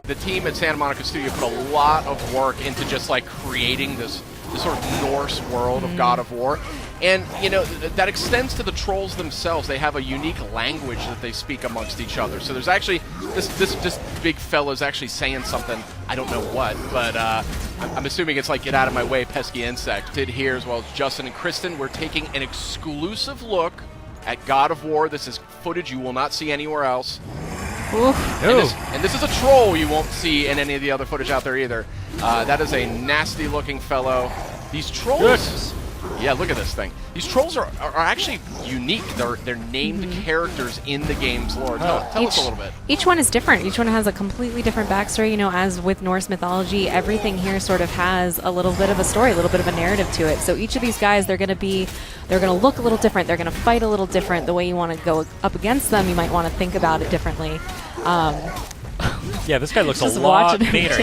The team at Santa Monica Studio put a lot of work into just like creating this sort of Norse world of God of War. And, you know, that extends to the trolls themselves. They have a unique language that they speak amongst each other. So there's actually, this big fella's actually saying something, I don't know what, but I'm assuming it's like, get out of my way, pesky insect. Did here, as well as Justin and Kristen, we're taking an exclusive look at God of War. This is footage you will not see anywhere else. And this is a troll you won't see in any of the other footage out there either. That is a nasty looking fellow. These trolls... Goodness. Yeah, look at this thing. These trolls are actually unique. They're named characters in the game's lore. Tell us a little bit. Each one is different. Each one has a completely different backstory. You know, as with Norse mythology, everything here sort of has a little bit of a story, a little bit of a narrative to it. So each of these guys, they're going to look a little different. They're going to fight a little different. The way you want to go up against them, you might want to think about it differently. Yeah, this guy looks a lot meaner.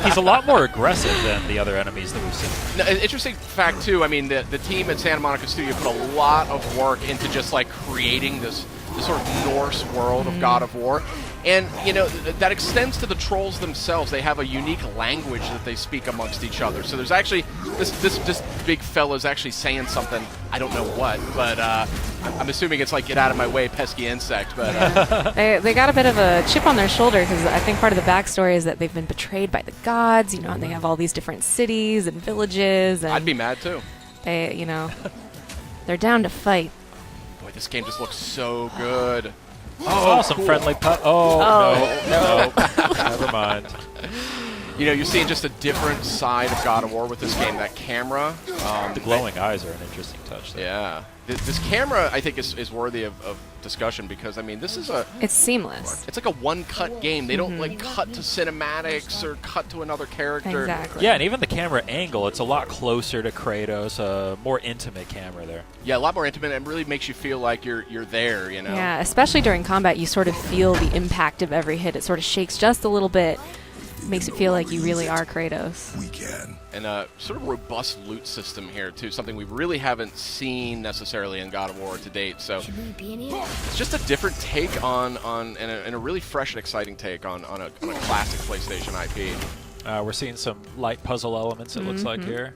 He's a lot more aggressive than the other enemies that we've seen. Now, interesting fact, too, I mean, the team at Santa Monica Studio put a lot of work into just, like, creating this sort of Norse world of God of War. And, you know, that extends to the trolls themselves. They have a unique language that they speak amongst each other. So there's actually, this big fella's actually saying something, I don't know what, but I'm assuming it's like, get out of my way, pesky insect. But they got a bit of a chip on their shoulder because I think part of the backstory is that they've been betrayed by the gods, you know, and they have all these different cities and villages. And I'd be mad, too. They, you know, they're down to fight. Boy, this game just looks so good. Oh, some cool. Friendly putt. No, never mind. You know, you're seeing just a different side of God of War with this game. That camera. The glowing eyes are an interesting touch there. Yeah. This camera, I think, is worthy of discussion because, I mean, this is it's seamless. It's like a one-cut game. They don't, like, cut to cinematics or cut to another character. Exactly. Yeah, and even the camera angle, it's a lot closer to Kratos, a more intimate camera there. Yeah, a lot more intimate, and really makes you feel like you're there, you know? Yeah, especially during combat, you sort of feel the impact of every hit. It sort of shakes just a little bit. Makes it feel like you really are Kratos. We can. And a sort of robust loot system here, too, something we really haven't seen necessarily in God of War to date. So it's just a different take on and a really fresh and exciting take on a classic PlayStation IP. We're seeing some light puzzle elements, it looks like here.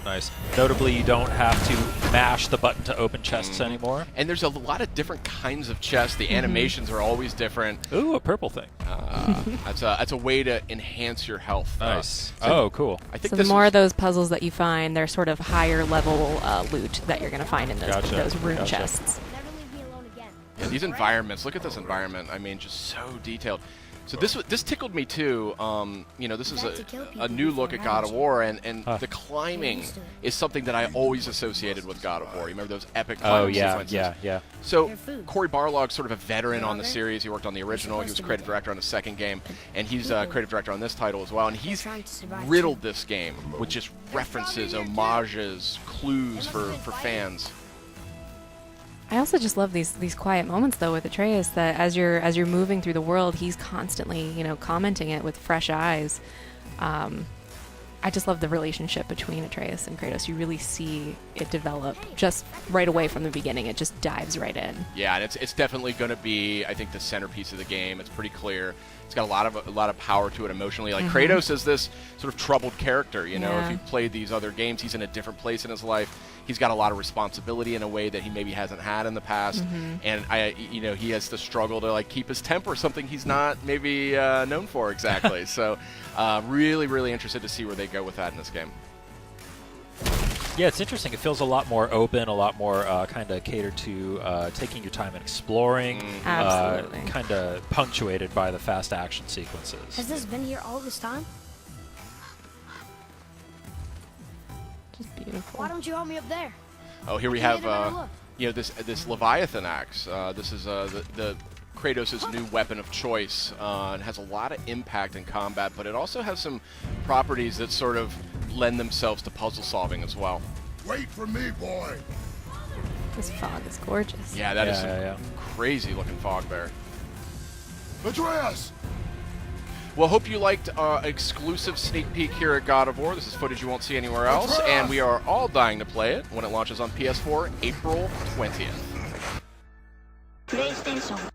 Nice. Notably, you don't have to mash the button to open chests anymore. And there's a lot of different kinds of chests. The animations are always different. Ooh, a purple thing. That's a way to enhance your health. Nice. Cool. I think so the more of those puzzles that you find, they're sort of higher level loot that you're going to find in those rune chests. Yeah, these environments. Look at this environment. I mean, just so detailed. So this tickled me too. You know, this is a new look at God of War, and the climbing is something that I always associated with God of War. You remember those epic climbing sequences? Yeah. So Cory Barlog's sort of a veteran on the series. He worked on the original. He was creative director on the second game, and he's creative director on this title as well. And he's riddled this game with just references, homages, clues for fans. I also just love these quiet moments though with Atreus, that as you're moving through the world, he's constantly, you know, commenting it with fresh eyes. I just love the relationship between Atreus and Kratos. You really see it develop just right away from the beginning. It just dives right in. Yeah, and it's definitely going to be, I think, the centerpiece of the game. It's pretty clear. It's got a lot of power to it emotionally. Like Kratos is this sort of troubled character. You know, if you've played these other games, he's in a different place in his life. He's got a lot of responsibility in a way that he maybe hasn't had in the past, and he has to struggle to like keep his temper, something he's not maybe known for exactly. So, really, really interested to see where they go with that in this game. Yeah, it's interesting. It feels a lot more open, a lot more kind of catered to taking your time and exploring. Absolutely. Kind of punctuated by the fast action sequences. Has this been here all this time? Just beautiful. Why don't you help me up there? Oh, here we have you know, this Leviathan axe. This is the Kratos' new weapon of choice. It has a lot of impact in combat, but it also has some properties that sort of lend themselves to puzzle solving as well. Wait for me, boy. This fog is gorgeous. Yeah, that is some crazy looking fog there. Atreus! Well, hope you liked exclusive sneak peek here at God of War. This is footage you won't see anywhere else, and we are all dying to play it when it launches on PS4 April 20th. PlayStation